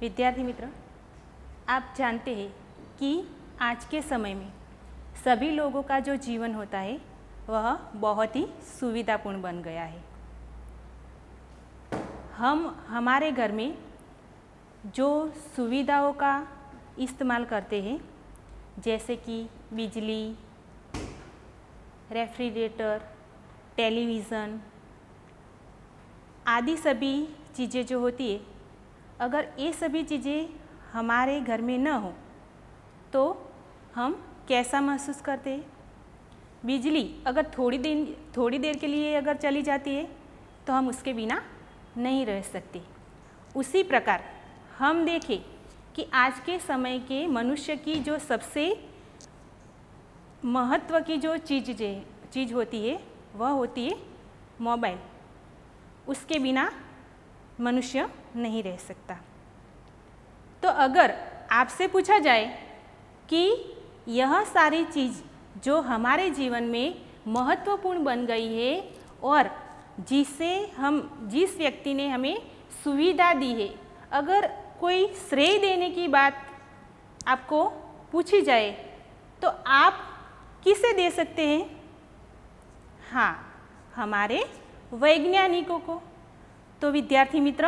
विद्यार्थी मित्र, आप जानते हैं कि आज के समय में सभी लोगों का जो जीवन होता है वह बहुत ही सुविधापूर्ण बन गया है। हम हमारे घर में जो सुविधाओं का इस्तेमाल करते हैं जैसे कि बिजली, रेफ्रिजरेटर, टेलीविज़न आदि सभी चीज़ें जो होती है, अगर ये सभी चीज़ें हमारे घर में न हो तो हम कैसा महसूस करते हैं। बिजली अगर थोड़ी देर के लिए अगर चली जाती है तो हम उसके बिना नहीं रह सकते। उसी प्रकार हम देखें कि आज के समय के मनुष्य की जो सबसे महत्व की जो चीज़ होती है वह होती है मोबाइल। उसके बिना मनुष्य नहीं रह सकता। तो अगर आपसे पूछा जाए कि यह सारी चीज़ जो हमारे जीवन में महत्वपूर्ण बन गई है और जिस व्यक्ति ने हमें सुविधा दी है, अगर कोई श्रेय देने की बात आपको पूछी जाए तो आप किसे दे सकते हैं? हाँ, हमारे वैज्ञानिकों को। तो विद्यार्थी मित्र,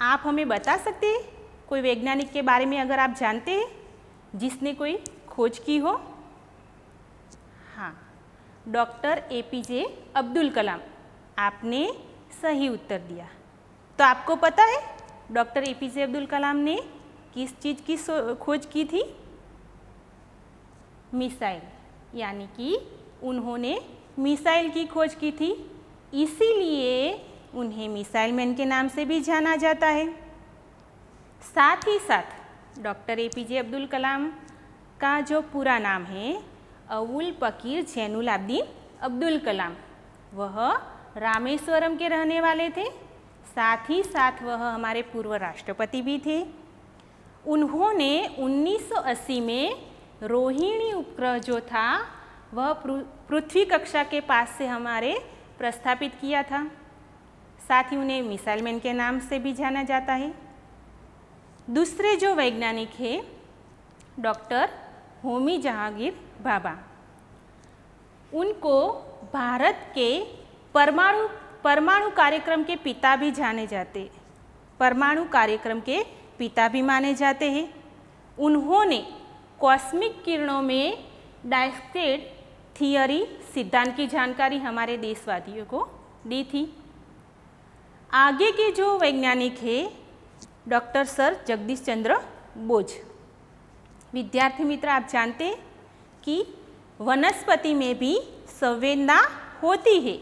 आप हमें बता सकते हैं कोई वैज्ञानिक के बारे में अगर आप जानते हैं जिसने कोई खोज की हो? हाँ, डॉक्टर APJ अब्दुल कलाम। आपने सही उत्तर दिया। तो आपको पता है डॉक्टर APJ अब्दुल कलाम ने किस चीज़ की खोज की थी? मिसाइल, यानी कि उन्होंने मिसाइल की खोज की थी, इसीलिए उन्हें मिसाइल मैन के नाम से भी जाना जाता है। साथ ही साथ डॉक्टर APJ अब्दुल कलाम का जो पूरा नाम है अवुल पकीर जैनुल आब्दीन अब्दुल कलाम। वह रामेश्वरम के रहने वाले थे, साथ ही साथ वह हमारे पूर्व राष्ट्रपति भी थे। उन्होंने 1980 में रोहिणी उपग्रह जो था वह पृथ्वी कक्षा के पास से हमारे प्रस्थापित किया था। साथ ही उन्हें मिसाइल मैन के नाम से भी जाना जाता है। दूसरे जो वैज्ञानिक हैं डॉक्टर होमी जहांगीर भाभा, उनको भारत के परमाणु कार्यक्रम के पिता भी जाने जाते, परमाणु कार्यक्रम के पिता भी माने जाते हैं। उन्होंने कॉस्मिक किरणों में डायस्क्रेट थियरी सिद्धांत की जानकारी हमारे देशवासियों को दी थी। आगे के जो वैज्ञानिक हैं डॉक्टर सर जगदीश चंद्र बोस। विद्यार्थी मित्र, आप जानते हैं कि वनस्पति में भी संवेदना होती है।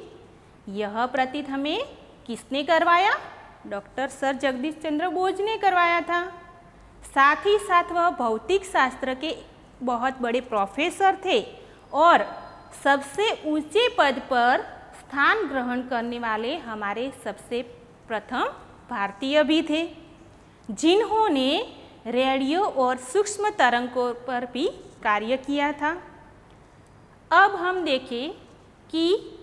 यह प्रतीत हमें किसने करवाया? डॉक्टर सर जगदीश चंद्र बोस ने करवाया था। साथ ही साथ वह भौतिक शास्त्र के बहुत बड़े प्रोफेसर थे और सबसे ऊंचे पद पर स्थान ग्रहण करने वाले हमारे सबसे प्रथम भारतीय भी थे, जिन्होंने रेडियो और सूक्ष्म तरंगों पर भी कार्य किया था। अब हम देखें कि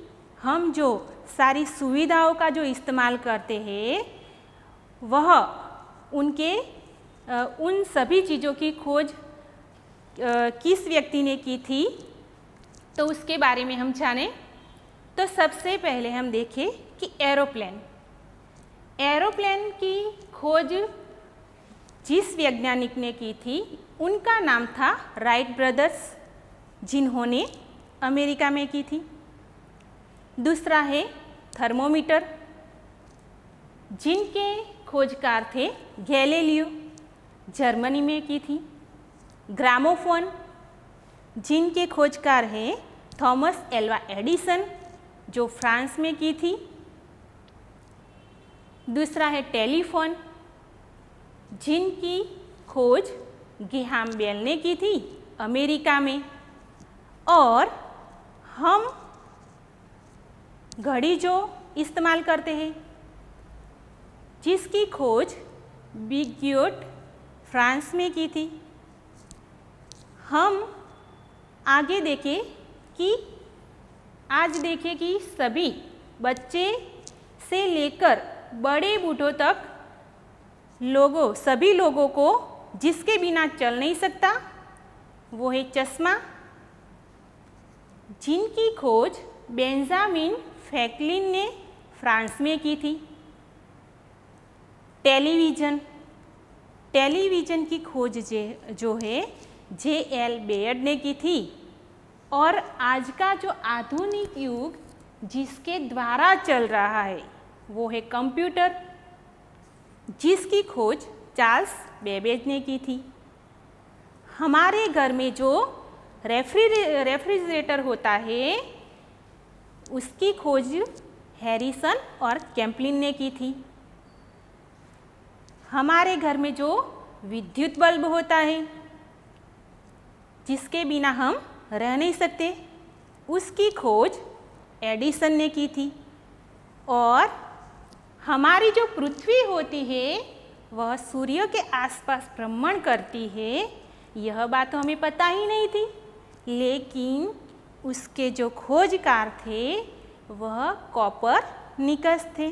हम जो सारी सुविधाओं का जो इस्तेमाल करते हैं वह उन सभी चीज़ों की खोज किस व्यक्ति ने की थी, तो उसके बारे में हम जानें। तो सबसे पहले हम देखें कि एरोप्लेन की खोज जिस वैज्ञानिक ने की थी उनका नाम था राइट ब्रदर्स, जिन्होंने अमेरिका में की थी। दूसरा है थर्मोमीटर, जिनके खोजकार थे गैलीलियो, जर्मनी में की थी। ग्रामोफोन, जिनके खोजकार हैं थॉमस एल्वा एडिसन, जो फ्रांस में की थी। दूसरा है टेलीफोन, जिनकी खोज ग्रैहम बेल ने की थी अमेरिका में। और हम घड़ी जो इस्तेमाल करते हैं जिसकी खोज बिग्योट फ्रांस में की थी। हम आगे देखें कि आज देखें कि सभी बच्चे से लेकर बड़े बूढ़ों तक सभी लोगों को जिसके बिना चल नहीं सकता, वो है चश्मा, जिनकी खोज बेंजामिन फ्रैंकलिन ने फ्रांस में की थी। टेलीविज़न की खोज जो है J.L. बेयर्ड ने की थी। और आज का जो आधुनिक युग जिसके द्वारा चल रहा है वो है कंप्यूटर, जिसकी खोज चार्ल्स बेबेज ने की थी। हमारे घर में जो रेफ्रिजरेटर होता है उसकी खोज हैरिसन और कैम्पलिन ने की थी। हमारे घर में जो विद्युत बल्ब होता है जिसके बिना हम रह नहीं सकते, उसकी खोज एडिसन ने की थी। और हमारी जो पृथ्वी होती है वह सूर्य के आसपास भ्रमण करती है, यह बात तो हमें पता ही नहीं थी, लेकिन उसके जो खोजकार थे वह कोपरनिकस थे।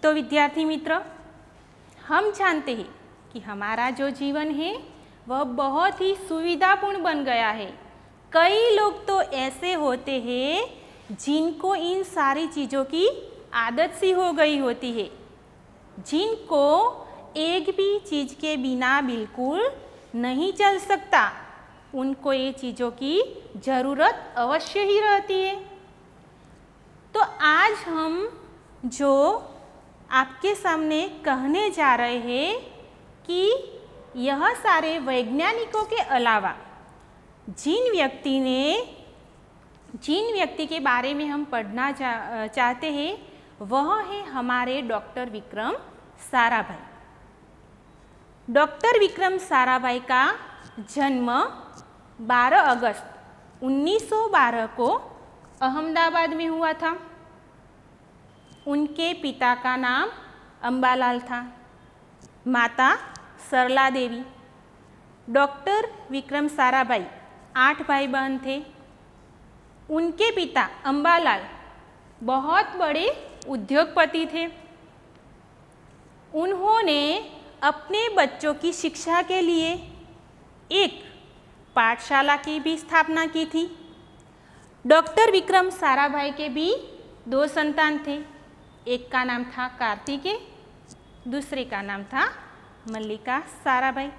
तो विद्यार्थी मित्र, हम जानते हैं कि हमारा जो जीवन है वह बहुत ही सुविधापूर्ण बन गया है। कई लोग तो ऐसे होते हैं जिनको इन सारी चीज़ों की आदत सी हो गई होती है, जिनको एक भी चीज़ के बिना बिल्कुल नहीं चल सकता, उनको ये चीज़ों की ज़रूरत अवश्य ही रहती है। तो आज हम जो आपके सामने कहने जा रहे हैं कि यह सारे वैज्ञानिकों के अलावा जिन व्यक्ति के बारे में हम पढ़ना चाहते हैं वह है हमारे डॉक्टर विक्रम साराभाई। डॉक्टर विक्रम साराभाई का जन्म 12 अगस्त 1912 को अहमदाबाद में हुआ था। उनके पिता का नाम अंबालाल था, माता सरला देवी। डॉक्टर विक्रम साराभाई 8 भाई बहन थे। उनके पिता अंबालाल बहुत बड़े उद्योगपति थे। उन्होंने अपने बच्चों की शिक्षा के लिए एक पाठशाला की भी स्थापना की थी। डॉक्टर विक्रम साराभाई के भी 2 संतान थे। एक का नाम था कार्तिकेय, दूसरे का नाम था मल्लिका साराभाई।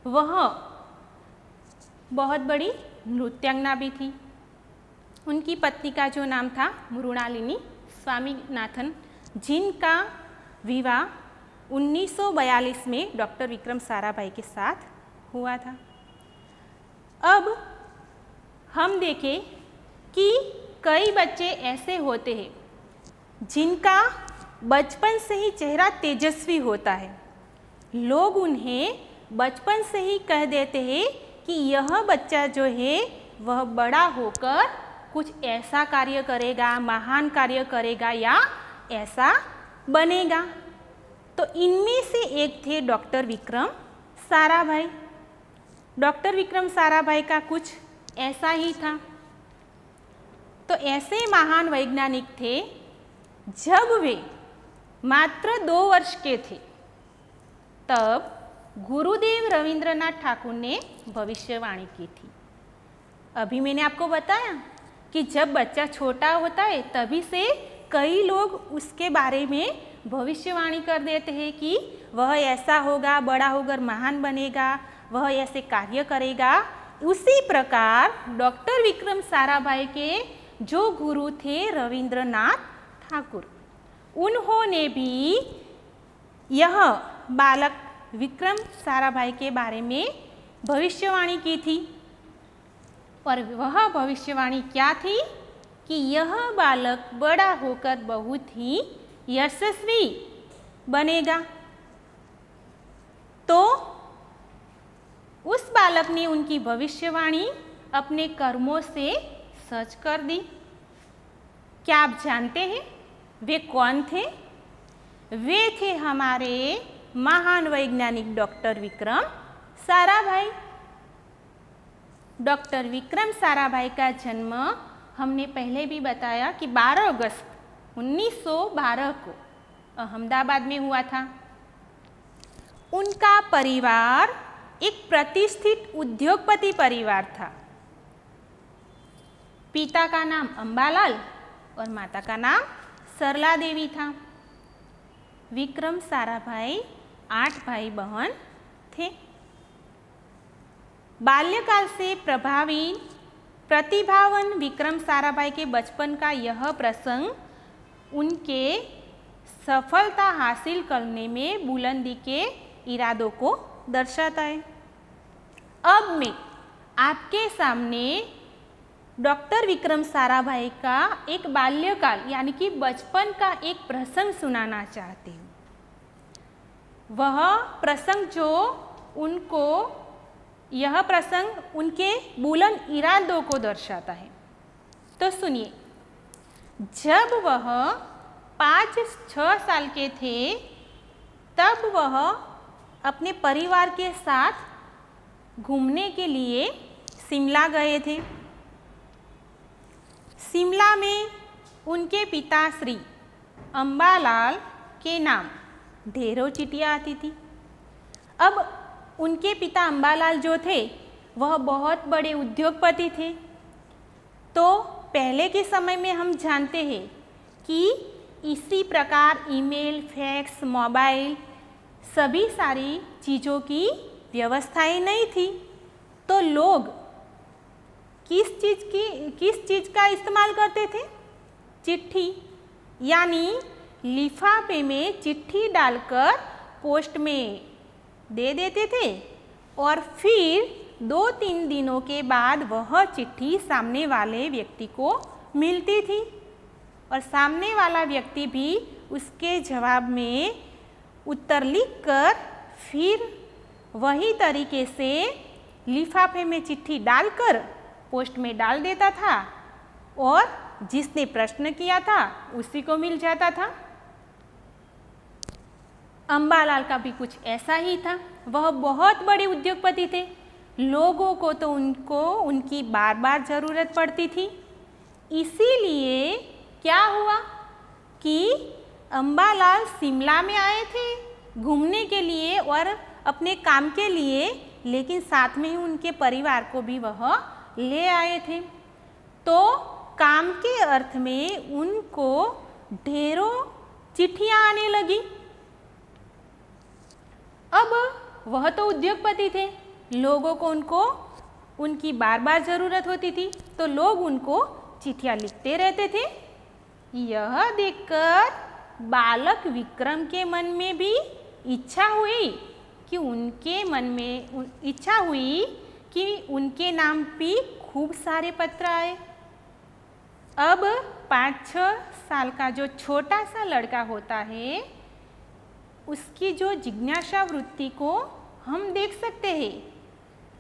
वह बहुत बड़ी नृत्यांगना भी थी। उनकी पत्नी का जो नाम था मृणालिनी स्वामीनाथन, जिनका विवाह 1942 में डॉक्टर विक्रम साराभाई के साथ हुआ था। अब हम देखें कि कई बच्चे ऐसे होते हैं जिनका बचपन से ही चेहरा तेजस्वी होता है। लोग उन्हें बचपन से ही कह देते हैं कि यह बच्चा जो है वह बड़ा होकर कुछ ऐसा कार्य करेगा, महान कार्य करेगा या ऐसा बनेगा। तो इनमें से एक थे डॉक्टर विक्रम साराभाई। डॉक्टर विक्रम साराभाई का कुछ ऐसा ही था। तो ऐसे महान वैज्ञानिक थे, जब वे मात्र 2 वर्ष के थे तब गुरुदेव रविंद्रनाथ ठाकुर ने भविष्यवाणी की थी। अभी मैंने आपको बताया कि जब बच्चा छोटा होता है तभी से कई लोग उसके बारे में भविष्यवाणी कर देते हैं कि वह ऐसा होगा, बड़ा होकर महान बनेगा, वह ऐसे कार्य करेगा। उसी प्रकार डॉक्टर विक्रम साराभाई के जो गुरु थे रविंद्रनाथ ठाकुर, उन्होंने भी यह बालक विक्रम साराभाई के बारे में भविष्यवाणी की थी। और वह भविष्यवाणी क्या थी कि यह बालक बड़ा होकर बहुत ही यशस्वी बनेगा। तो उस बालक ने उनकी भविष्यवाणी अपने कर्मों से सच कर दी। क्या आप जानते हैं वे कौन थे? वे थे हमारे महान वैज्ञानिक डॉक्टर विक्रम साराभाई। डॉक्टर विक्रम साराभाई का जन्म हमने पहले भी बताया कि 12 अगस्त 1912 को अहमदाबाद में हुआ था। उनका परिवार एक प्रतिष्ठित उद्योगपति परिवार था। पिता का नाम अंबालाल और माता का नाम सरला देवी था। विक्रम साराभाई 8 भाई बहन थे। बाल्यकाल से प्रभावी प्रतिभावान विक्रम साराभाई के बचपन का यह प्रसंग उनके सफलता हासिल करने में बुलंदी के इरादों को दर्शाता है। अब मैं आपके सामने डॉक्टर विक्रम साराभाई का एक बाल्यकाल यानी कि बचपन का एक प्रसंग सुनाना चाहती हूँ। वह प्रसंग जो उनको यह प्रसंग उनके बुलंद इरादों को दर्शाता है। तो सुनिए, जब वह 5-6 साल के थे तब वह अपने परिवार के साथ घूमने के लिए शिमला गए थे। शिमला में उनके पिता श्री अंबालाल के नाम ढेरों चिट्ठियाँ आती थी। अब उनके पिता अंबालाल जो थे वह बहुत बड़े उद्योगपति थे। तो पहले के समय में हम जानते हैं कि इसी प्रकार ईमेल, फैक्स, मोबाइल सभी सारी चीज़ों की व्यवस्थाएं नहीं थी। तो लोग किस चीज़ का इस्तेमाल करते थे? चिट्ठी, यानी लिफाफे में चिट्ठी डालकर पोस्ट में दे देते थे और फिर 2-3 दिनों के बाद वह चिट्ठी सामने वाले व्यक्ति को मिलती थी और सामने वाला व्यक्ति भी उसके जवाब में उत्तर लिखकर फिर वही तरीके से लिफाफे में चिट्ठी डालकर पोस्ट में डाल देता था और जिसने प्रश्न किया था उसी को मिल जाता था। अंबालाल का भी कुछ ऐसा ही था। वह बहुत बड़े उद्योगपति थे। लोगों को तो उनकी बार बार ज़रूरत पड़ती थी। इसीलिए क्या हुआ कि अंबालाल शिमला में आए थे घूमने के लिए और अपने काम के लिए, लेकिन साथ में ही उनके परिवार को भी वह ले आए थे। तो काम के अर्थ में उनको ढेरों चिट्ठियाँ आने लगी। अब वह तो उद्योगपति थे, लोगों को उनकी बार बार ज़रूरत होती थी तो लोग उनको चिट्ठियाँ लिखते रहते थे। यह देखकर बालक विक्रम के मन में भी इच्छा हुई कि उनके नाम पे खूब सारे पत्र आए। अब 5-6 साल का जो छोटा सा लड़का होता है उसकी जो जिज्ञासा वृत्ति को हम देख सकते हैं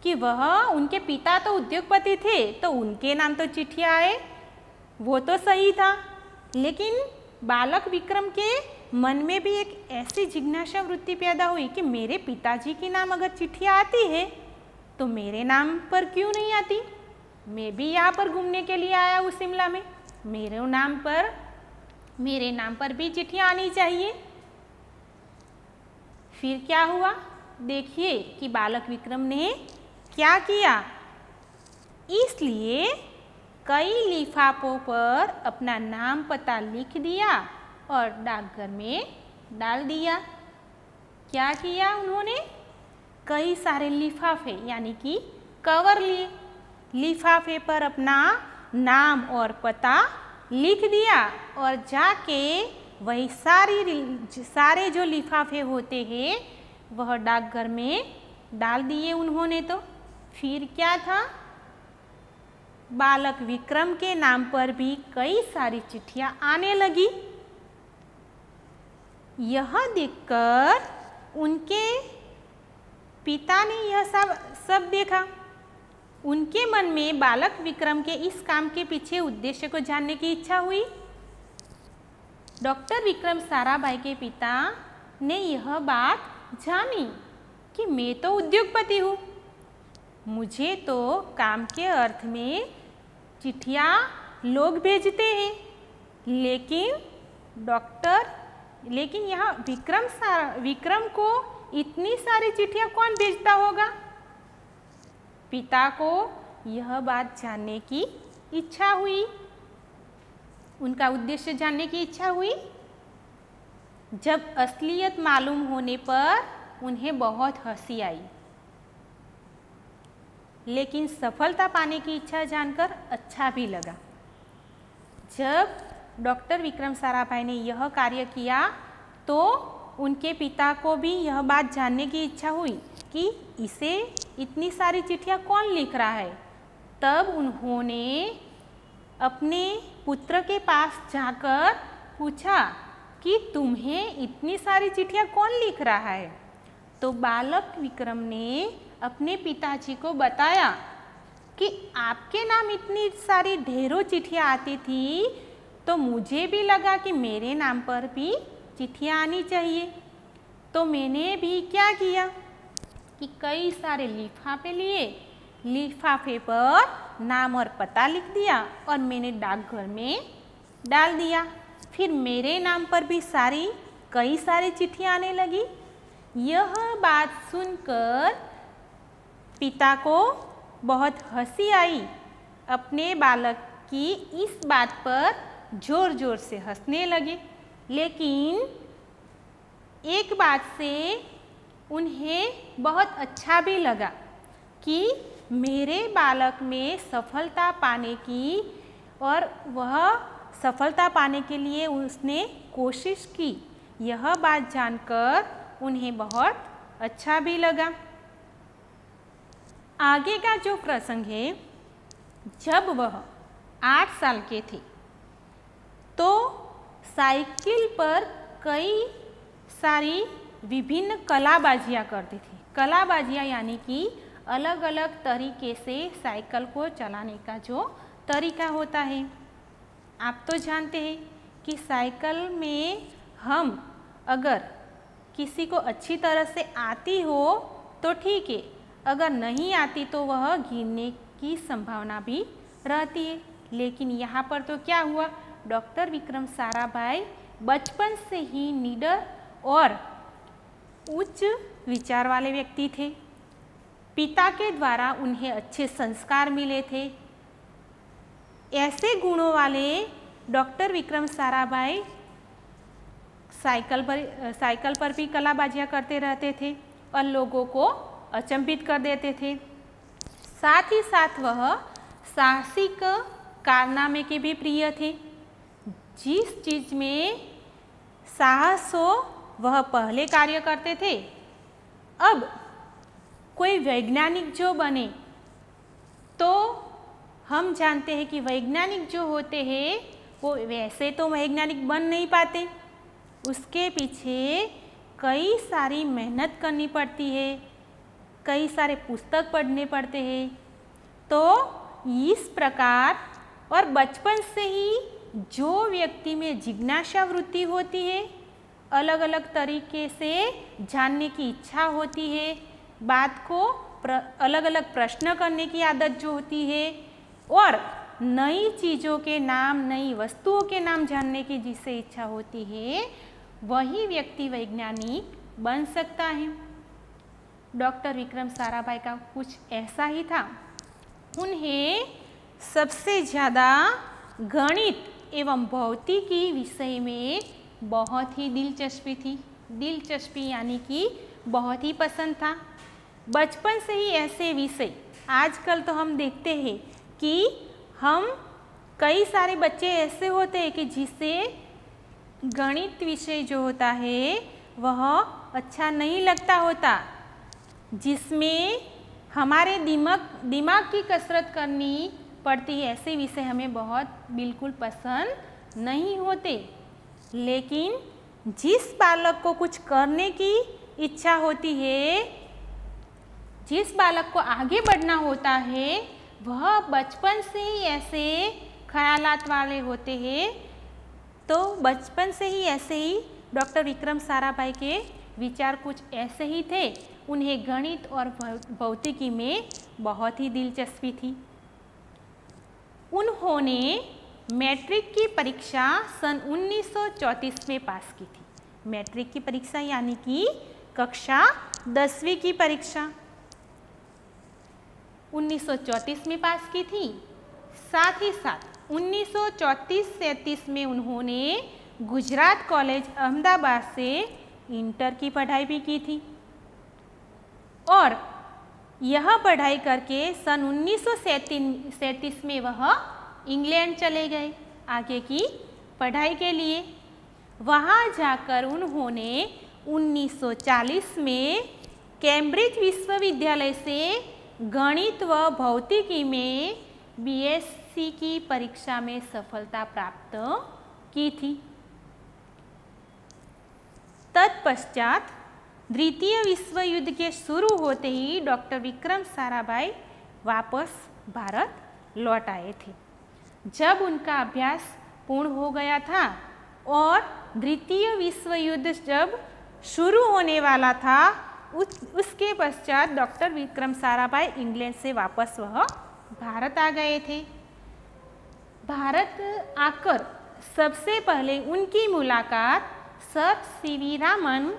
कि वह उनके पिता तो उद्योगपति थे तो उनके नाम तो चिट्ठियाँ आए, वो तो सही था, लेकिन बालक विक्रम के मन में भी एक ऐसी जिज्ञासा वृत्ति पैदा हुई कि मेरे पिताजी के नाम अगर चिट्ठियाँ आती है तो मेरे नाम पर क्यों नहीं आती? मैं भी यहाँ पर घूमने के लिए आया हूँ शिमला में, मेरे नाम पर भी चिट्ठियाँ आनी चाहिए। फिर क्या हुआ देखिए कि बालक विक्रम ने क्या किया। इसलिए कई लिफाफों पर अपना नाम पता लिख दिया और डाकघर में डाल दिया। क्या किया उन्होंने? कई सारे लिफाफे यानी कि कवर लिए, लिफाफे पर अपना नाम और पता लिख दिया और जाके वही सारे जो लिफाफे होते हैं वह डाकघर में डाल दिए उन्होंने। तो फिर क्या था, बालक विक्रम के नाम पर भी कई सारी चिट्ठियाँ आने लगी। यह देखकर उनके पिता ने यह सब देखा। उनके मन में बालक विक्रम के इस काम के पीछे उद्देश्य को जानने की इच्छा हुई। डॉक्टर विक्रम साराभाई के पिता ने यह बात जानी कि मैं तो उद्योगपति हूँ, मुझे तो काम के अर्थ में चिट्ठियाँ लोग भेजते हैं, लेकिन यहाँ विक्रम को इतनी सारी चिट्ठियाँ कौन भेजता होगा? पिता को यह बात जानने की इच्छा हुई, उनका उद्देश्य जानने की इच्छा हुई। जब असलियत मालूम होने पर उन्हें बहुत हंसी आई, लेकिन सफलता पाने की इच्छा जानकर अच्छा भी लगा। जब डॉक्टर विक्रम साराभाई ने यह कार्य किया तो उनके पिता को भी यह बात जानने की इच्छा हुई कि इसे इतनी सारी चिट्ठियाँ कौन लिख रहा है। तब उन्होंने अपने पुत्र के पास जाकर पूछा कि तुम्हें इतनी सारी चिट्ठियाँ कौन लिख रहा है। तो बालक विक्रम ने अपने पिताजी को बताया कि आपके नाम इतनी सारी ढेरों चिट्ठियाँ आती थी, तो मुझे भी लगा कि मेरे नाम पर भी चिट्ठियाँ आनी चाहिए। तो मैंने भी क्या किया कि कई सारे लिफाफे लिए, लिफाफे पर नाम और पता लिख दिया और मैंने डाकघर में डाल दिया। फिर मेरे नाम पर भी कई सारी चिट्ठियाँ आने लगी। यह बात सुनकर पिता को बहुत हंसी आई। अपने बालक की इस बात पर जोर जोर से हंसने लगे, लेकिन एक बात से उन्हें बहुत अच्छा भी लगा कि मेरे बालक में सफलता पाने की, और वह सफलता पाने के लिए उसने कोशिश की। यह बात जानकर उन्हें बहुत अच्छा भी लगा। आगे का जो प्रसंग है, जब वह 8 साल के थे तो साइकिल पर कई सारी विभिन्न कलाबाजियाँ करते थे। कलाबाजियाँ यानी कि अलग अलग तरीके से साइकिल को चलाने का जो तरीका होता है। आप तो जानते हैं कि साइकिल में हम अगर किसी को अच्छी तरह से आती हो तो ठीक है, अगर नहीं आती तो वह गिरने की संभावना भी रहती है। लेकिन यहाँ पर तो क्या हुआ, डॉक्टर विक्रम साराभाई बचपन से ही निडर और उच्च विचार वाले व्यक्ति थे। पिता के द्वारा उन्हें अच्छे संस्कार मिले थे। ऐसे गुणों वाले डॉक्टर विक्रम साराभाई साइकिल पर भी कलाबाजियाँ करते रहते थे और लोगों को अचंभित कर देते थे। साथ ही साथ वह साहसिक कारनामे के भी प्रिय थे। जिस चीज़ में साहस हो वह पहले कार्य करते थे। अब कोई वैज्ञानिक जो बने तो हम जानते हैं कि वैज्ञानिक जो होते हैं वो वैसे तो वैज्ञानिक बन नहीं पाते, उसके पीछे कई सारी मेहनत करनी पड़ती है, कई सारे पुस्तक पढ़ने पड़ते हैं। तो इस प्रकार और बचपन से ही जो व्यक्ति में जिज्ञासा वृत्ति होती है, अलग अलग तरीके से जानने की इच्छा होती है, बात को अलग अलग प्रश्न करने की आदत जो होती है, और नई चीज़ों के नाम, नई वस्तुओं के नाम जानने की जिससे इच्छा होती है, वही व्यक्ति वैज्ञानिक बन सकता है। डॉक्टर विक्रम साराभाई का कुछ ऐसा ही था। उन्हें सबसे ज़्यादा गणित एवं भौतिकी विषय में बहुत ही दिलचस्पी थी। दिलचस्पी यानी कि बहुत ही पसंद था। बचपन से ही ऐसे विषय, आजकल तो हम देखते हैं कि हम कई सारे बच्चे ऐसे होते हैं कि जिसे गणित विषय जो होता है वह अच्छा नहीं लगता होता, जिसमें हमारे दिमाग की कसरत करनी पड़ती है। ऐसे विषय हमें बिल्कुल पसंद नहीं होते। लेकिन जिस बालक को कुछ करने की इच्छा होती है, जिस बालक को आगे बढ़ना होता है, वह बचपन से ही ऐसे ख्यालात वाले होते हैं। तो बचपन से ही ऐसे ही डॉक्टर विक्रम साराभाई के विचार कुछ ऐसे ही थे। उन्हें गणित और भौतिकी में बहुत ही दिलचस्पी थी। उन्होंने मैट्रिक की परीक्षा सन 1934 में पास की थी। मैट्रिक की परीक्षा यानी कि कक्षा 10वीं की परीक्षा 1934 में पास की थी। साथ ही साथ 1934-37 में उन्होंने गुजरात कॉलेज अहमदाबाद से इंटर की पढ़ाई भी की थी और यह पढ़ाई करके सन 1937 में वह इंग्लैंड चले गए आगे की पढ़ाई के लिए। वहाँ जाकर उन्होंने 1940 में कैम्ब्रिज विश्वविद्यालय से गणित व भौतिकी में बीएससी की परीक्षा में सफलता प्राप्त की थी। तत्पश्चात द्वितीय विश्व युद्ध के शुरू होते ही डॉक्टर विक्रम साराभाई वापस भारत लौट आए थे। जब उनका अभ्यास पूर्ण हो गया था और द्वितीय विश्व युद्ध जब शुरू होने वाला था उसके पश्चात डॉक्टर विक्रम साराभाई इंग्लैंड से वापस वह भारत आ गए थे। भारत आकर सबसे पहले उनकी मुलाकात सर सीवी रामन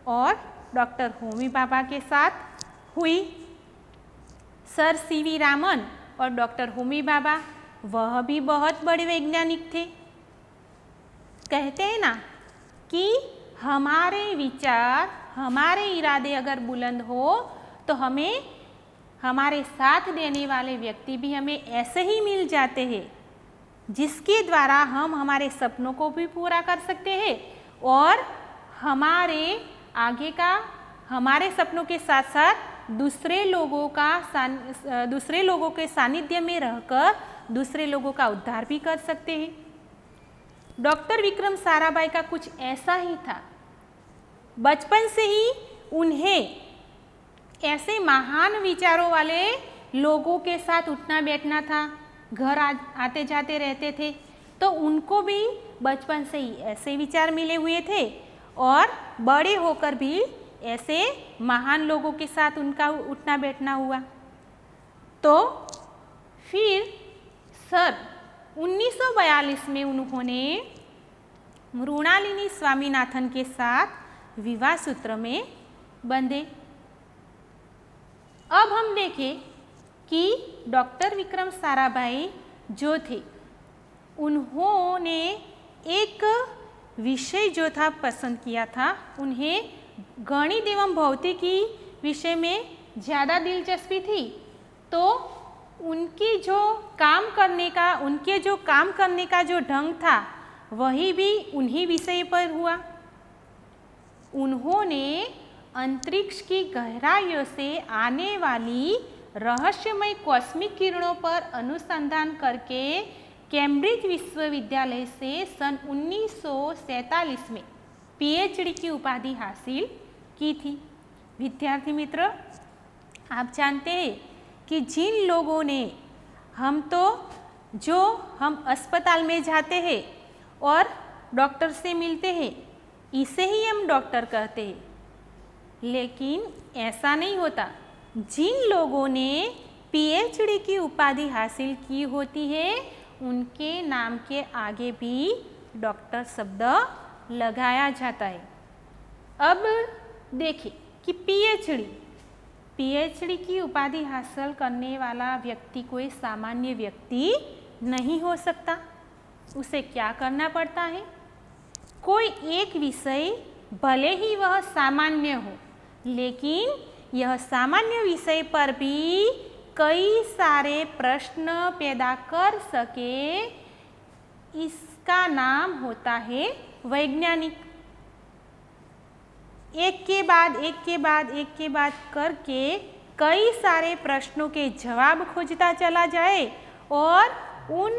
और डॉक्टर होमी भाभा के साथ हुई। सर सीवी रामन और डॉक्टर होमी भाभा वह भी बहुत बड़े वैज्ञानिक थे। कहते हैं ना कि हमारे विचार हमारे इरादे अगर बुलंद हो तो हमें हमारे साथ देने वाले व्यक्ति भी हमें ऐसे ही मिल जाते हैं जिसके द्वारा हम हमारे सपनों को भी पूरा कर सकते हैं और हमारे आगे का हमारे सपनों के साथ साथ दूसरे लोगों के सानिध्य में रहकर दूसरे लोगों का उद्धार भी कर सकते हैं। डॉक्टर विक्रम साराभाई का कुछ ऐसा ही था। बचपन से ही उन्हें ऐसे महान विचारों वाले लोगों के साथ उठना बैठना था, घर आते जाते रहते थे, तो उनको भी बचपन से ही ऐसे विचार मिले हुए थे और बड़े होकर भी ऐसे महान लोगों के साथ उनका उठना बैठना हुआ। तो फिर सन 1942 में उन्होंने मृणालिनी स्वामीनाथन के साथ विवाह सूत्र में बंधे। अब हम देखें कि डॉक्टर विक्रम साराभाई जो थे उन्होंने एक विषय जो था पसंद किया था। उन्हें गणित एवं भौतिकी विषय में ज़्यादा दिलचस्पी थी, तो उनके जो काम करने का जो ढंग था वही भी उन्हीं विषय पर हुआ। उन्होंने अंतरिक्ष की गहराइयों से आने वाली रहस्यमय कॉस्मिक किरणों पर अनुसंधान करके कैम्ब्रिज विश्वविद्यालय से सन 1947 में पीएचडी की उपाधि हासिल की थी। विद्यार्थी मित्र, आप जानते हैं कि जिन लोगों ने हम अस्पताल में जाते हैं और डॉक्टर से मिलते हैं, इसे ही हम डॉक्टर कहते हैं, लेकिन ऐसा नहीं होता। जिन लोगों ने पीएचडी की उपाधि हासिल की होती है उनके नाम के आगे भी डॉक्टर शब्द लगाया जाता है। अब देखिए कि पीएचडी की उपाधि हासिल करने वाला व्यक्ति कोई सामान्य व्यक्ति नहीं हो सकता। उसे क्या करना पड़ता है? कोई एक विषय भले ही वह सामान्य हो, लेकिन यह सामान्य विषय पर भी कई सारे प्रश्न पैदा कर सके, इसका नाम होता है वैज्ञानिक। एक के बाद करके कई सारे प्रश्नों के जवाब खोजता चला जाए और उन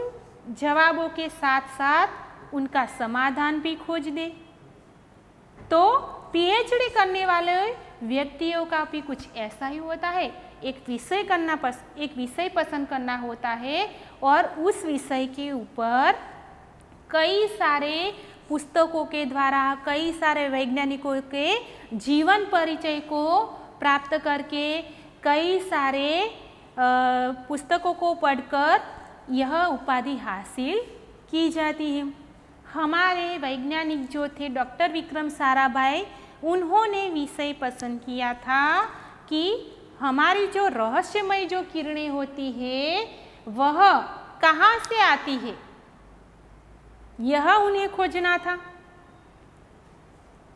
जवाबों के साथ साथ उनका समाधान भी खोज दे। तो पीएचडी करने वाले व्यक्तियों का भी कुछ ऐसा ही होता है। एक विषय पसंद करना होता है और उस विषय के ऊपर कई सारे पुस्तकों के द्वारा, कई सारे वैज्ञानिकों के जीवन परिचय को प्राप्त करके, कई सारे पुस्तकों को पढ़कर यह उपाधि हासिल की जाती है। हमारे वैज्ञानिक जो थे डॉक्टर विक्रम साराभाई, उन्होंने विषय पसंद किया था कि हमारी जो रहस्यमय जो किरणें होती है वह कहाँ से आती है, यह उन्हें खोजना था।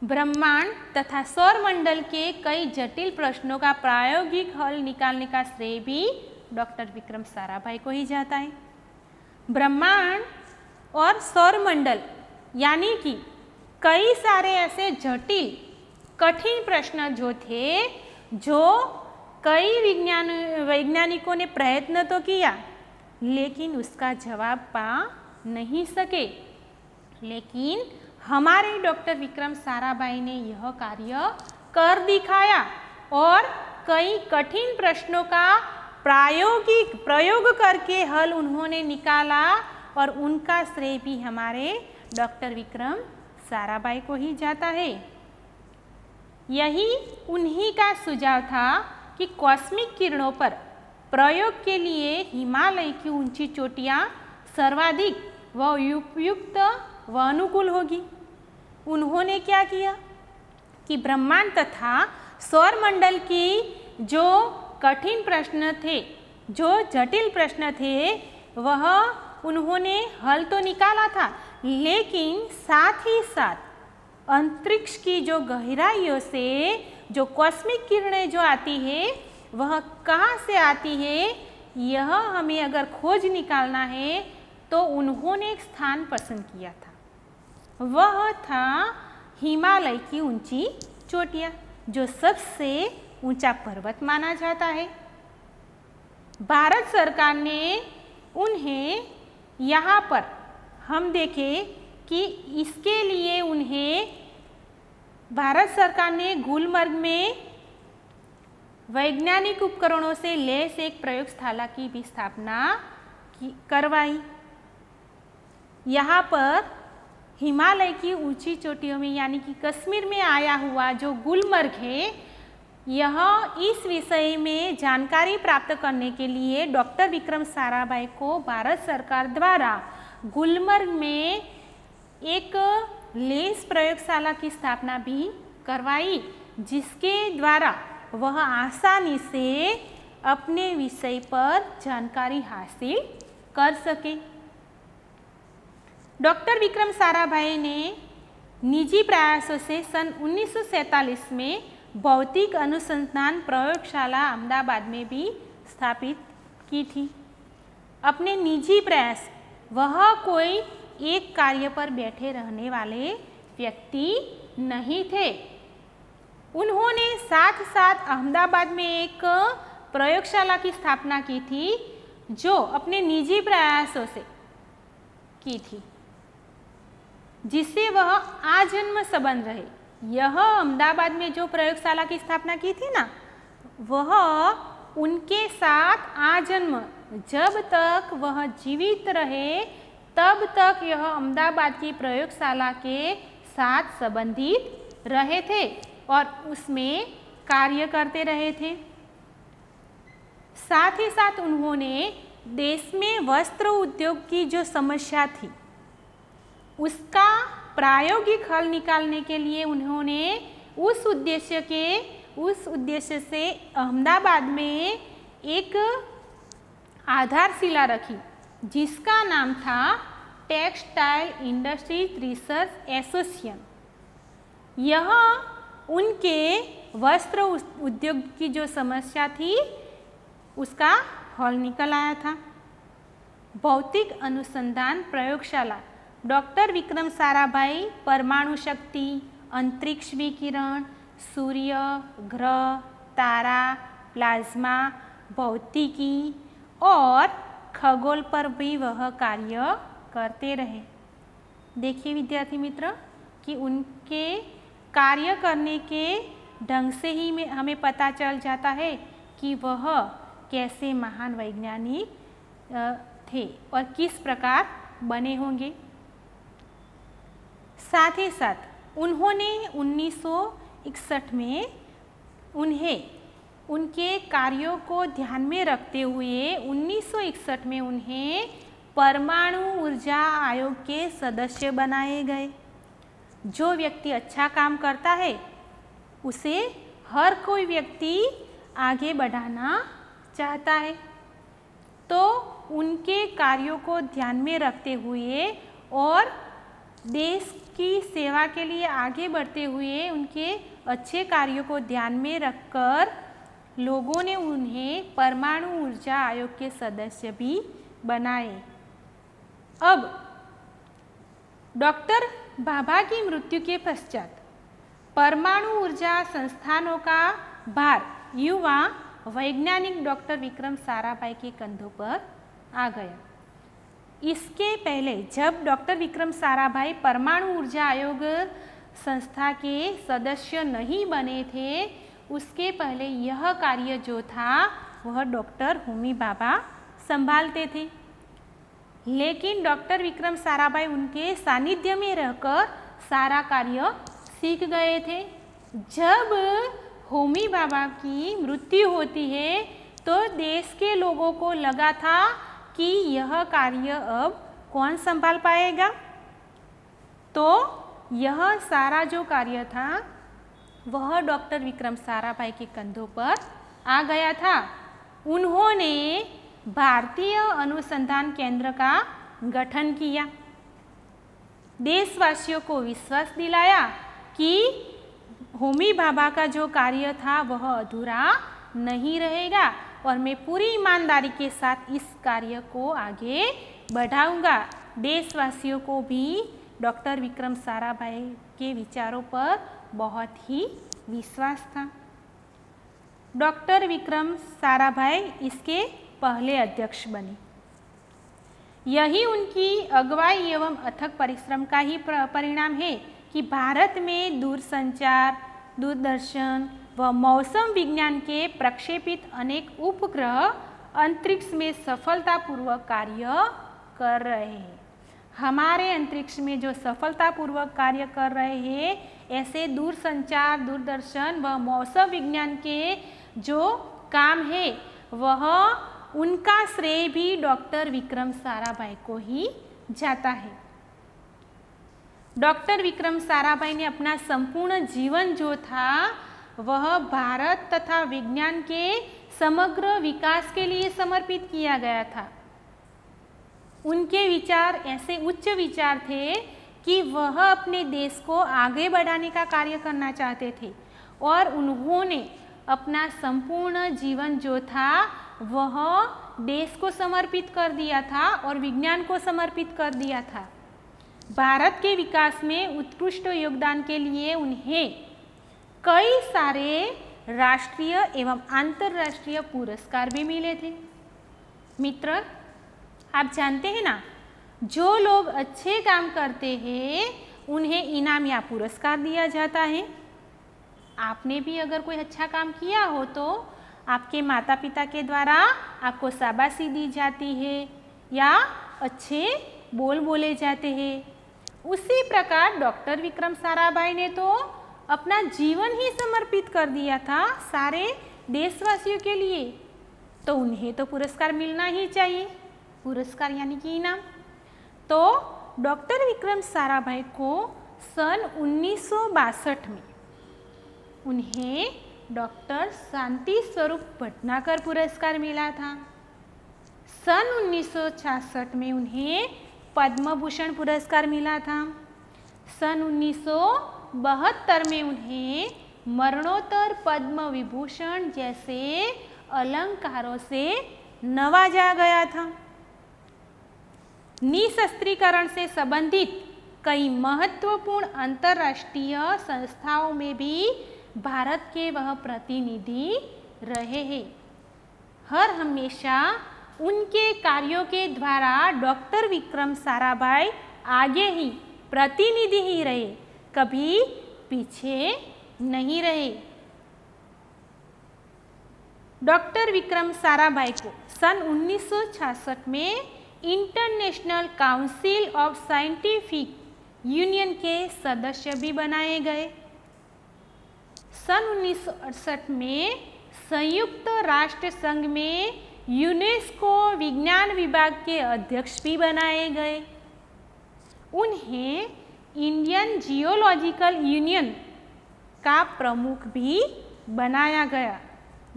ब्रह्मांड तथा सौरमंडल के कई जटिल प्रश्नों का प्रायोगिक हल निकालने का श्रेय भी डॉक्टर विक्रम साराभाई को ही जाता है। ब्रह्मांड और सौरमंडल यानी कि कई सारे ऐसे जटिल कठिन प्रश्न जो थे, जो कई वैज्ञानिकों ने प्रयत्न तो किया लेकिन उसका जवाब पा नहीं सके, लेकिन हमारे डॉक्टर विक्रम साराभाई ने यह कार्य कर दिखाया और कई कठिन प्रश्नों का प्रायोगिक प्रयोग करके हल उन्होंने निकाला और उनका श्रेय भी हमारे डॉक्टर विक्रम साराभाई को ही जाता है। यही उन्हीं का सुझाव था कि कॉस्मिक किरणों पर प्रयोग के लिए हिमालय की ऊंची चोटियां सर्वाधिक व उपयुक्त व अनुकूल होगी। उन्होंने क्या किया कि ब्रह्मांड तथा सौरमंडल की जो कठिन प्रश्न थे, जो जटिल प्रश्न थे, वह उन्होंने हल तो निकाला था, लेकिन साथ ही साथ अंतरिक्ष की जो गहराइयों से जो कॉस्मिक किरणें जो आती है वह कहाँ से आती है, यह हमें अगर खोज निकालना है तो उन्होंने एक स्थान पसंद किया था। वह था हिमालय की ऊंची चोटियाँ, जो सबसे ऊंचा पर्वत माना जाता है। भारत सरकार ने उन्हें यहाँ पर हम देखें कि इसके लिए उन्हें भारत सरकार ने गुलमर्ग में वैज्ञानिक उपकरणों से लैस एक प्रयोगशाला की भी स्थापना करवाई। यहाँ पर हिमालय की ऊंची चोटियों में यानी कि कश्मीर में आया हुआ जो गुलमर्ग है, यह इस विषय में जानकारी प्राप्त करने के लिए डॉक्टर विक्रम साराभाई को भारत सरकार द्वारा गुलमर्ग में एक लैस प्रयोगशाला की स्थापना भी करवाई, जिसके द्वारा वह आसानी से अपने विषय पर जानकारी हासिल कर सके। डॉक्टर विक्रम साराभाई ने निजी प्रयासों से सन 1947 में भौतिक अनुसंधान प्रयोगशाला अहमदाबाद में भी स्थापित की थी। अपने निजी प्रयास, वह कोई एक कार्य पर बैठे रहने वाले व्यक्ति नहीं थे। उन्होंने साथ साथ अहमदाबाद में एक प्रयोगशाला की स्थापना की थी, जो अपने निजी प्रयासों से की थी, जिससे वह आजन्म संबंध रहे। यह अहमदाबाद में जो प्रयोगशाला की स्थापना की थी ना, वह उनके साथ आजन्म, जब तक वह जीवित रहे तब तक यह अहमदाबाद की प्रयोगशाला के साथ संबंधित रहे थे और उसमें कार्य करते रहे थे। साथ ही साथ उन्होंने देश में वस्त्र उद्योग की जो समस्या थी, उसका प्रायोगिक हल निकालने के लिए उन्होंने उस उद्देश्य से अहमदाबाद में एक आधारशिला रखी, जिसका नाम था टेक्सटाइल इंडस्ट्रीज रिसर्च एसोसिएशन। यह उनके वस्त्र उद्योग की जो समस्या थी उसका हल निकल आया था। भौतिक अनुसंधान प्रयोगशाला डॉक्टर विक्रम साराभाई परमाणु शक्ति, अंतरिक्ष विकिरण, सूर्य, ग्रह, तारा, प्लाज्मा, भौतिकी और खगोल पर भी वह कार्य करते रहे। देखिए विद्यार्थी मित्र कि उनके कार्य करने के ढंग से ही हमें पता चल जाता है कि वह कैसे महान वैज्ञानिक थे और किस प्रकार बने होंगे। साथ ही साथ उन्होंने 1961 में उनके कार्यों को ध्यान में रखते हुए 1961 में उन्हें परमाणु ऊर्जा आयोग के सदस्य बनाए गए। जो व्यक्ति अच्छा काम करता है उसे हर कोई व्यक्ति आगे बढ़ाना चाहता है। तो उनके कार्यों को ध्यान में रखते हुए और देश की सेवा के लिए आगे बढ़ते हुए उनके अच्छे कार्यों को ध्यान में रखकर लोगों ने उन्हें परमाणु ऊर्जा आयोग के सदस्य भी बनाए। अब डॉक्टर भाभा की मृत्यु के पश्चात परमाणु ऊर्जा संस्थानों का भार युवा वैज्ञानिक डॉक्टर विक्रम साराभाई के कंधों पर आ गया। इसके पहले जब डॉक्टर विक्रम साराभाई परमाणु ऊर्जा आयोग संस्था के सदस्य नहीं बने थे, उसके पहले यह कार्य जो था वह डॉक्टर होमी भाभा संभालते थे। लेकिन डॉक्टर विक्रम साराभाई उनके सानिध्य में रहकर सारा कार्य सीख गए थे। जब होमी भाभा की मृत्यु होती है तो देश के लोगों को लगा था कि यह कार्य अब कौन संभाल पाएगा। तो यह सारा जो कार्य था वह डॉक्टर विक्रम साराभाई के कंधों पर आ गया था। उन्होंने भारतीय अनुसंधान केंद्र का गठन किया, देशवासियों को विश्वास दिलाया कि होमी भाभा का जो कार्य था वह अधूरा नहीं रहेगा और मैं पूरी ईमानदारी के साथ इस कार्य को आगे बढ़ाऊंगा। देशवासियों को भी डॉक्टर विक्रम साराभाई के विचारों पर बहुत ही विश्वास था। डॉक्टर विक्रम साराभाई इसके पहले अध्यक्ष बने। यही उनकी अगुवाई एवं अथक परिश्रम का ही परिणाम है कि भारत में दूरसंचार, दूरदर्शन व मौसम विज्ञान के प्रक्षेपित अनेक उपग्रह अंतरिक्ष में सफलतापूर्वक कार्य कर रहे हैं। हमारे अंतरिक्ष में जो सफलतापूर्वक कार्य कर रहे हैं, ऐसे दूरसंचार, दूरदर्शन व मौसम विज्ञान के जो काम है वह उनका श्रेय भी डॉक्टर विक्रम साराभाई को ही जाता है। डॉक्टर विक्रम साराभाई ने अपना संपूर्ण जीवन जो था वह भारत तथा विज्ञान के समग्र विकास के लिए समर्पित किया गया था। उनके विचार ऐसे उच्च विचार थे कि वह अपने देश को आगे बढ़ाने का कार्य करना चाहते थे और उन्होंने अपना संपूर्ण जीवन जो था वह देश को समर्पित कर दिया था और विज्ञान को समर्पित कर दिया था। भारत के विकास में उत्कृष्ट योगदान के लिए उन्हें कई सारे राष्ट्रीय एवं अंतर्राष्ट्रीय पुरस्कार भी मिले थे। मित्र, आप जानते हैं ना, जो लोग अच्छे काम करते हैं उन्हें इनाम या पुरस्कार दिया जाता है। आपने भी अगर कोई अच्छा काम किया हो तो आपके माता पिता के द्वारा आपको शाबाशी दी जाती है या अच्छे बोल बोले जाते हैं। उसी प्रकार डॉक्टर विक्रम साराभाई ने तो अपना जीवन ही समर्पित कर दिया था सारे देशवासियों के लिए, तो उन्हें तो पुरस्कार मिलना ही चाहिए। पुरस्कार यानी कि इनाम। तो डॉक्टर विक्रम साराभाई को सन 1962 में उन्हें डॉक्टर शांति स्वरूप भटनागर पुरस्कार मिला था। सन 1966 में उन्हें पद्म भूषण पुरस्कार मिला था। सन 1972 में उन्हें मरणोत्तर पद्म विभूषण जैसे अलंकारों से नवाजा गया था। निशस्त्रीकरण से संबंधित कई महत्वपूर्ण अंतर्राष्ट्रीय संस्थाओं में भी भारत के वह प्रतिनिधि रहे हैं। हर हमेशा उनके कार्यों के द्वारा डॉक्टर विक्रम साराभाई आगे ही प्रतिनिधि ही रहे, कभी पीछे नहीं रहे। डॉक्टर विक्रम साराभाई को सन 1966 में international council of scientific union के सदस्य भी बनाए गए। सन 1968 में संयुक्त राष्ट्र संघ में यूनेस्को विज्ञान विभाग के अध्यक्ष भी बनाए गए। उन्हें इंडियन जियोलॉजिकल यूनियन का प्रमुख भी बनाया गया।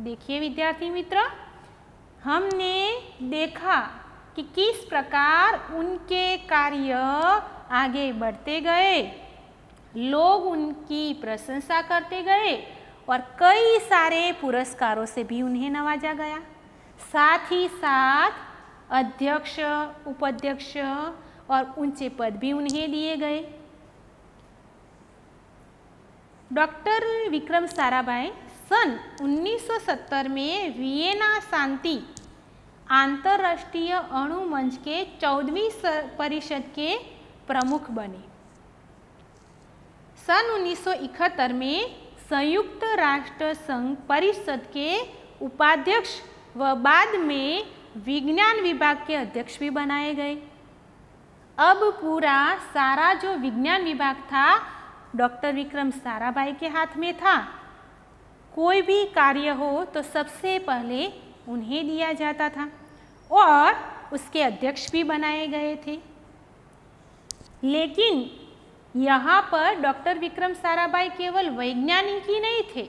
देखिए विद्यार्थी मित्र, हमने देखा कि किस प्रकार उनके कार्य आगे बढ़ते गए, लोग उनकी प्रशंसा करते गए और कई सारे पुरस्कारों से भी उन्हें नवाजा गया। साथ ही साथ अध्यक्ष, उपाध्यक्ष और ऊंचे पद भी उन्हें दिए गए। डॉक्टर विक्रम साराभाई सन 1970 में वियना शांति अंतर्राष्ट्रीय अणु मंच के 14वीं परिषद के प्रमुख बने। सन 1971 में संयुक्त राष्ट्र संघ परिषद के उपाध्यक्ष व बाद में विज्ञान विभाग के अध्यक्ष भी बनाए गए। अब पूरा सारा जो विज्ञान विभाग था डॉक्टर विक्रम साराभाई के हाथ में था। कोई भी कार्य हो तो सबसे पहले उन्हें दिया जाता था और उसके अध्यक्ष भी बनाए गए थे। लेकिन यहाँ पर डॉक्टर विक्रम साराभाई केवल वैज्ञानिक ही नहीं थे,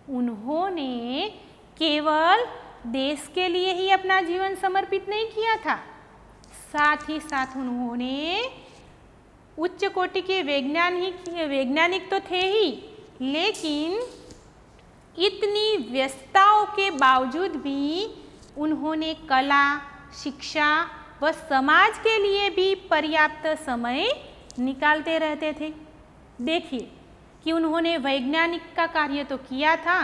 उन्होंने केवल देश के लिए ही अपना जीवन समर्पित नहीं किया था, साथ ही साथ उन्होंने उच्च कोटि के वैज्ञानिक तो थे ही, लेकिन इतनी व्यस्तताओं के बावजूद भी उन्होंने कला, शिक्षा व समाज के लिए भी पर्याप्त समय निकालते रहते थे। देखिए कि उन्होंने वैज्ञानिक का कार्य तो किया था,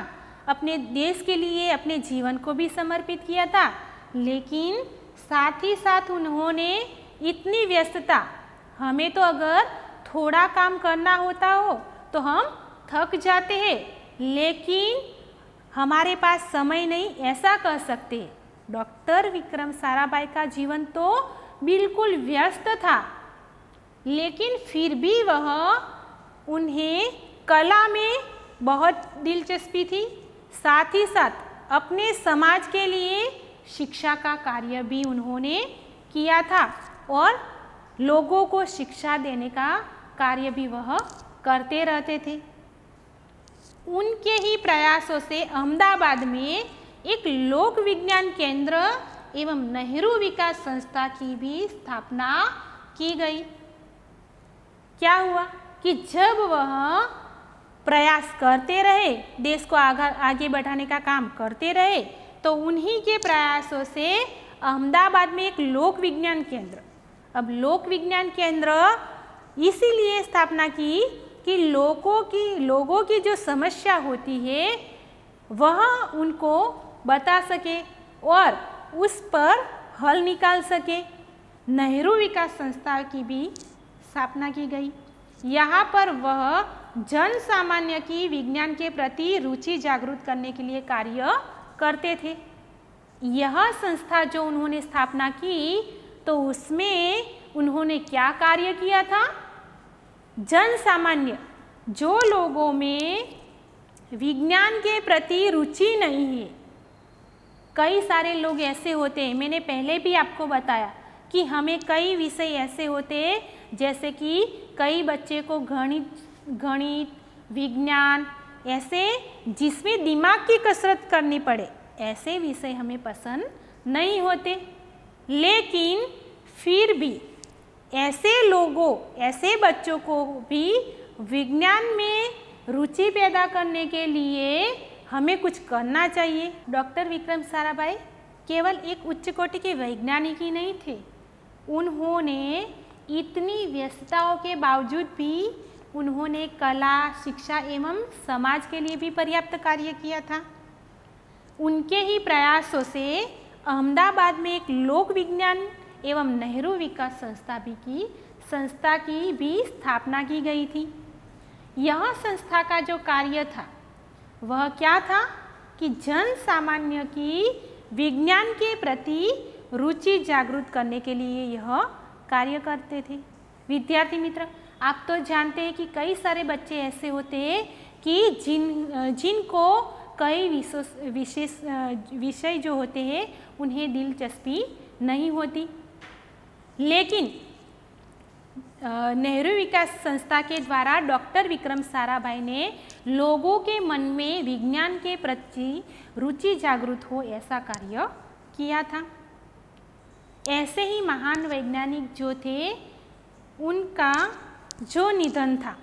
अपने देश के लिए अपने जीवन को भी समर्पित किया था, लेकिन साथ ही साथ उन्होंने इतनी व्यस्तता, हमें तो अगर थोड़ा काम करना होता हो तो हम थक जाते हैं, लेकिन हमारे पास समय नहीं, ऐसा कह सकते हैं। डॉक्टर विक्रम साराभाई का जीवन तो बिल्कुल व्यस्त था, लेकिन फिर भी उन्हें कला में बहुत दिलचस्पी थी, साथ ही साथ अपने समाज के लिए शिक्षा का कार्य भी उन्होंने किया था और लोगों को शिक्षा देने का कार्य भी वह करते रहते थे। उनके ही प्रयासों से अहमदाबाद में एक लोक विज्ञान केंद्र एवं नेहरू विकास संस्था की भी स्थापना की गई। क्या हुआ कि जब वह प्रयास करते रहे, देश को आगे बढ़ाने का काम करते रहे, तो उन्हीं के प्रयासों से अहमदाबाद में एक लोक विज्ञान केंद्र, अब लोक विज्ञान केंद्र इसीलिए स्थापना की कि लोगों की जो समस्या होती है वह उनको बता सके और उस पर हल निकाल सके। नेहरू विकास संस्था की भी स्थापना की गई। यहाँ पर वह जन सामान्य की विज्ञान के प्रति रुचि जागृत करने के लिए कार्य करते थे। यह संस्था जो उन्होंने स्थापना की तो उसमें उन्होंने क्या कार्य किया था? जन सामान्य, जो लोगों में विज्ञान के प्रति रुचि नहीं है, कई सारे लोग ऐसे होते हैं, मैंने पहले भी आपको बताया कि हमें कई विषय ऐसे होते हैं, जैसे कि कई बच्चे को गणित, विज्ञान, ऐसे जिसमें दिमाग की कसरत करनी पड़े, ऐसे विषय हमें पसंद नहीं होते। लेकिन फिर भी ऐसे बच्चों को भी विज्ञान में रुचि पैदा करने के लिए हमें कुछ करना चाहिए। डॉक्टर विक्रम साराभाई केवल एक उच्च कोटि के वैज्ञानिक ही नहीं थे, उन्होंने इतनी व्यस्तताओं के बावजूद भी उन्होंने कला, शिक्षा एवं समाज के लिए भी पर्याप्त कार्य किया था। उनके ही प्रयासों से अहमदाबाद में एक लोक विज्ञान एवं नेहरू विकास संस्था की भी स्थापना की गई थी। यह संस्था का जो कार्य था वह क्या था कि जन सामान्य की विज्ञान के प्रति रुचि जागृत करने के लिए यह कार्य करते थे। विद्यार्थी मित्र, आप तो जानते हैं कि कई सारे बच्चे ऐसे होते हैं कि जिनको कई विशेष विषय जो होते हैं उन्हें दिलचस्पी नहीं होती, लेकिन नेहरू विकास संस्था के द्वारा डॉक्टर विक्रम साराभाई ने लोगों के मन में विज्ञान के प्रति रुचि जागृत हो ऐसा कार्य किया था। ऐसे ही महान वैज्ञानिक जो थे उनका जो निधन था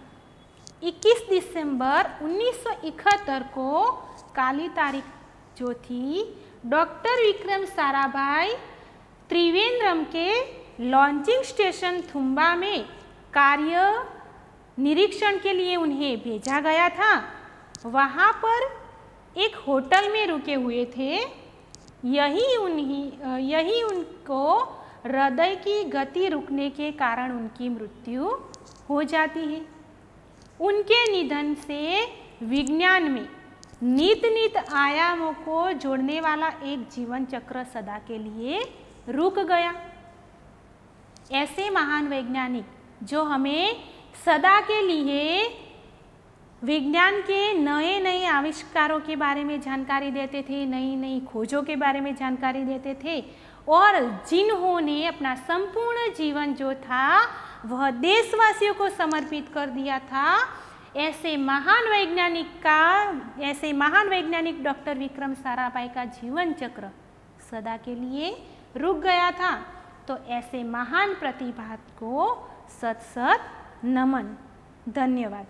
21 दिसंबर 1971 को काली तारीख जो थी, डॉक्टर विक्रम साराभाई त्रिवेंद्रम के लॉन्चिंग स्टेशन थुम्बा में कार्य निरीक्षण के लिए उन्हें भेजा गया था। वहाँ पर एक होटल में रुके हुए थे। यही उनको हृदय की गति रुकने के कारण उनकी मृत्यु हो जाती है। उनके निधन से विज्ञान में नित आयामों को जोड़ने वाला एक जीवन चक्र सदा के लिए रुक गया। ऐसे महान वैज्ञानिक जो हमें सदा के लिए विज्ञान के नए आविष्कारों के बारे में जानकारी देते थे, नई खोजों के बारे में जानकारी देते थे और जिन्होंने अपना संपूर्ण जीवन जो था वह देशवासियों को समर्पित कर दिया था, ऐसे महान वैज्ञानिक डॉक्टर विक्रम साराभाई का जीवन चक्र सदा के लिए रुक गया था। तो ऐसे महान प्रतिभा को सत नमन। धन्यवाद।